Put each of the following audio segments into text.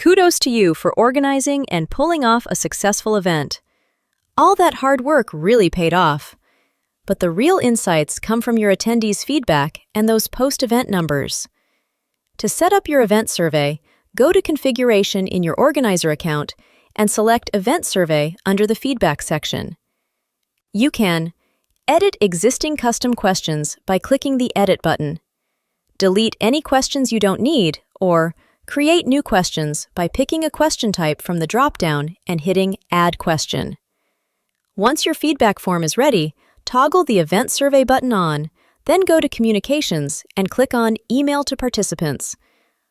Kudos to you for organizing and pulling off a successful event. All that hard work really paid off. But the real insights come from your attendees' feedback and those post-event numbers. To set up your event survey, go to Configuration in your organizer account and select Event Survey under the Feedback section. You can edit existing custom questions by clicking the Edit button, delete any questions you don't need, or create new questions by picking a question type from the drop-down and hitting Add Question. Once your feedback form is ready, toggle the Event Survey button on, then go to Communications and click on Email to Participants.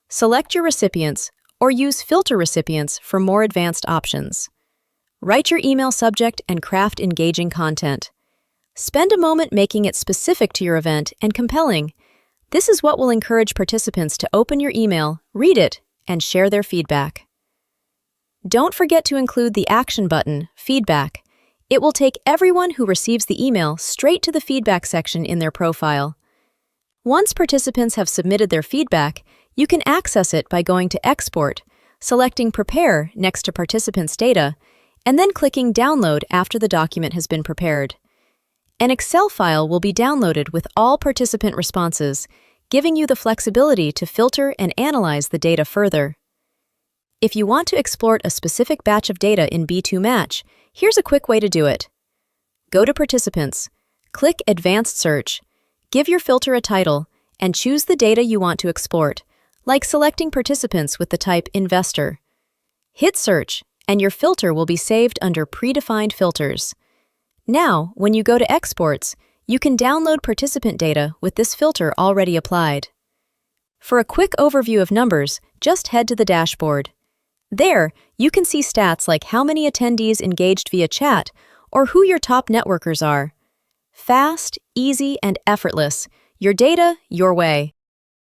Select your recipients or use Filter Recipients for more advanced options. Write your email subject and craft engaging content. Spend a moment making it specific to your event and compelling. This is what will encourage participants to open your email, read it, and share their feedback. Don't forget to include the action button, Feedback. It will take everyone who receives the email straight to the feedback section in their profile. Once participants have submitted their feedback, you can access it by going to Export, selecting Prepare next to participants' data, and then clicking Download after the document has been prepared. An Excel file will be downloaded with all participant responses, giving you the flexibility to filter and analyze the data further. If you want to export a specific batch of data in B2 Match, here's a quick way to do it. Go to Participants, click Advanced Search, give your filter a title, and choose the data you want to export, like selecting participants with the type Investor. Hit Search, and your filter will be saved under Predefined Filters. Now, when you go to Exports, you can download participant data with this filter already applied. For a quick overview of numbers, just head to the dashboard. There, you can see stats like how many attendees engaged via chat or who your top networkers are. Fast, easy, and effortless. Your data, your way.